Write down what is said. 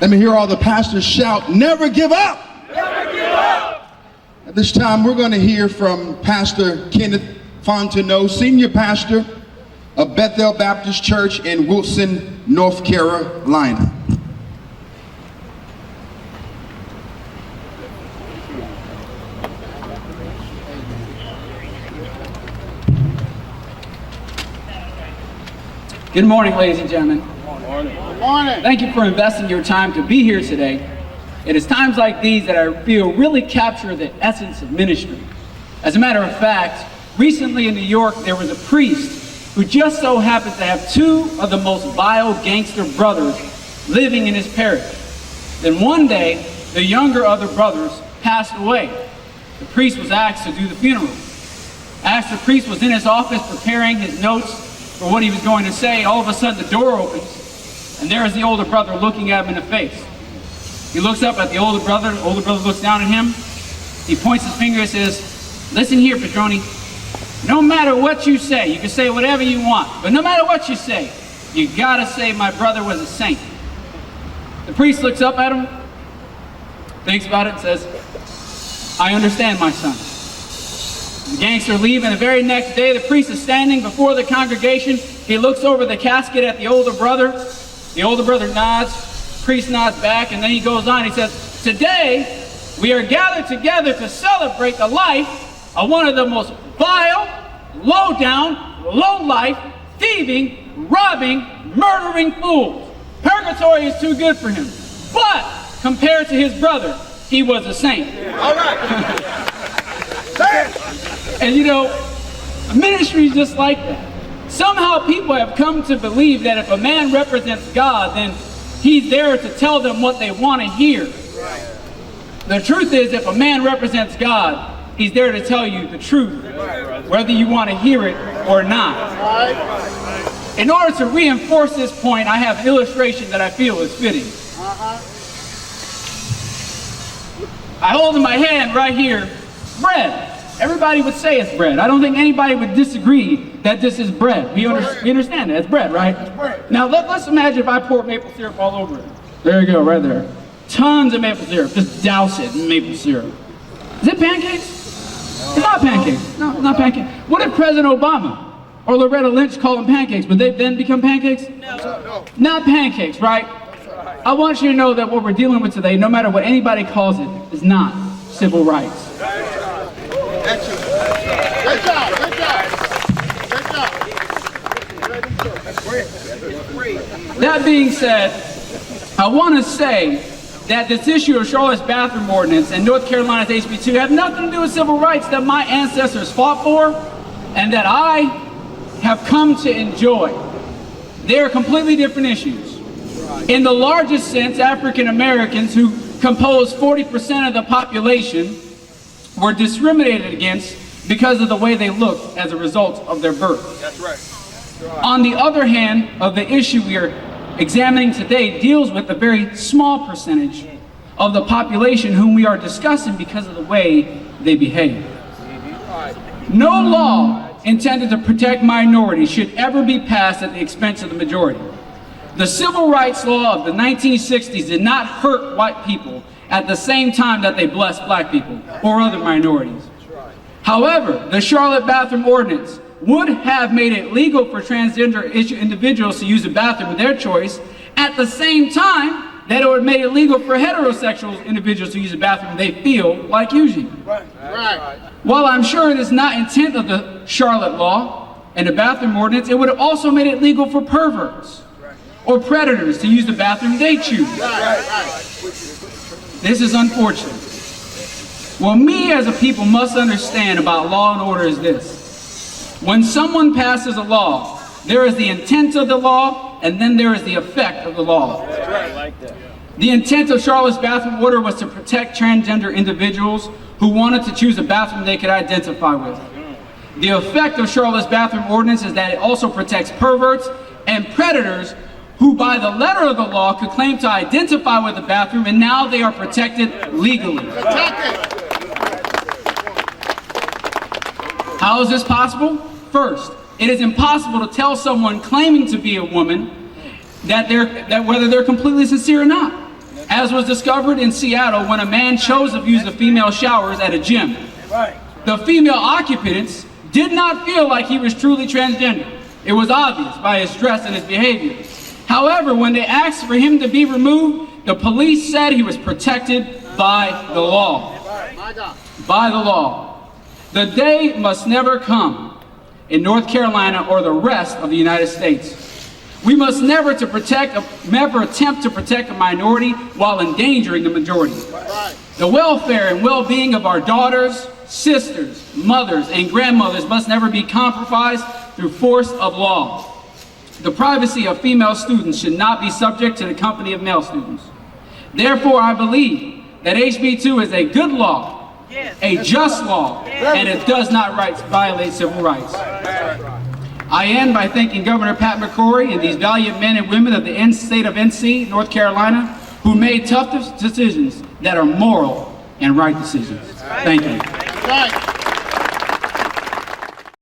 Let me hear all the pastors shout, never give up. Never give up. At this time, we're going to hear from Pastor Kenneth Fontenot, Senior Pastor of Bethel Baptist Church in Wilson, North Carolina. Good morning, ladies and gentlemen. Good morning. Thank you for investing your time to be here today. It is times like these that I feel really capture the essence of ministry. As a matter of fact, recently in New York, there was a priest who just so happened to have two of the most vile gangster brothers living in his parish. Then one day, the younger of the brothers passed away. The priest was asked to do the funeral. As the priest was in his office preparing his notes for what he was going to say, all of a sudden the door opens, and there is the older brother looking at him in the face. He looks up at the older brother looks down at him, he points his finger and says, "Listen here, Petroni, no matter what you say, you can say whatever you want, but no matter what you say, you gotta say my brother was a saint." The priest looks up at him, thinks about it, and says, "I understand, my son." The gangster leave, and the very next day the priest is standing before the congregation. He looks over the casket at the older brother. The older brother nods, the priest nods back, and then he goes on. He says, "Today we are gathered together to celebrate the life of one of the most vile, low-down, low-life, thieving, robbing, murdering fools. Purgatory is too good for him. But compared to his brother, he was a saint." All right. And you know, ministry is just like that. Somehow people have come to believe that if a man represents God, then he's there to tell them what they want to hear. The truth is, if a man represents God, he's there to tell you the truth, whether you want to hear it or not. In order to reinforce this point, I have an illustration that I feel is fitting. I hold in my hand right here bread. Everybody would say it's bread. I don't think anybody would disagree that this is bread. We understand that. It's bread, right? Now let's imagine if I pour maple syrup all over it. There you go, right there. Tons of maple syrup. Just douse it in maple syrup. Is it pancakes? It's not pancakes. No, it's not pancakes. What if President Obama or Loretta Lynch call them pancakes? Would they then become pancakes? No. Not pancakes, right? I want you to know that what we're dealing with today, no matter what anybody calls it, is not civil rights. Good job. That being said, I want to say that this issue of Charlotte's bathroom ordinance and North Carolina's HB 2 have nothing to do with civil rights that my ancestors fought for and that I have come to enjoy. They are completely different issues. In the largest sense, African Americans, who compose 40% of the population, were discriminated against because of the way they looked as a result of their birth. That's right. On the other hand, of the issue we are examining today deals with a very small percentage of the population whom we are discussing because of the way they behave. No law intended to protect minorities should ever be passed at the expense of the majority. The civil rights law of the 1960s did not hurt white people at the same time that they blessed black people or other minorities. However, the Charlotte bathroom ordinance would have made it legal for transgender individuals to use a bathroom of their choice at the same time that it would have made it legal for heterosexual individuals to use a bathroom they feel like using. Right. While I'm sure it is not intent of the Charlotte law and the bathroom ordinance, it would have also made it legal for perverts or predators to use the bathroom they choose. This is unfortunate. What we as a people must understand about law and order is this. When someone passes a law, there is the intent of the law, and then there is the effect of the law. The intent of Charlotte's bathroom order was to protect transgender individuals who wanted to choose a bathroom they could identify with. The effect of Charlotte's bathroom ordinance is that it also protects perverts and predators who by the letter of the law could claim to identify with the bathroom, and now they are protected legally. How is this possible? First, it is impossible to tell someone claiming to be a woman that whether they're completely sincere or not. as was discovered in Seattle when a man chose to use the female showers at a gym. The female occupants did not feel like he was truly transgender. It was obvious by his dress and his behavior. However, when they asked for him to be removed, the police said he was protected by the law. By the law. The day must never come in North Carolina or the rest of the United States. We must never attempt to protect a minority while endangering the majority. The welfare and well-being of our daughters, sisters, mothers, and grandmothers must never be compromised through force of law. The privacy of female students should not be subject to the company of male students. Therefore, I believe that HB 2 is a good law, a just law, and it does not violate civil rights. I end by thanking Governor Pat McCrory and these valiant men and women of the state of NC, North Carolina, who made tough decisions that are moral and right decisions. Thank you.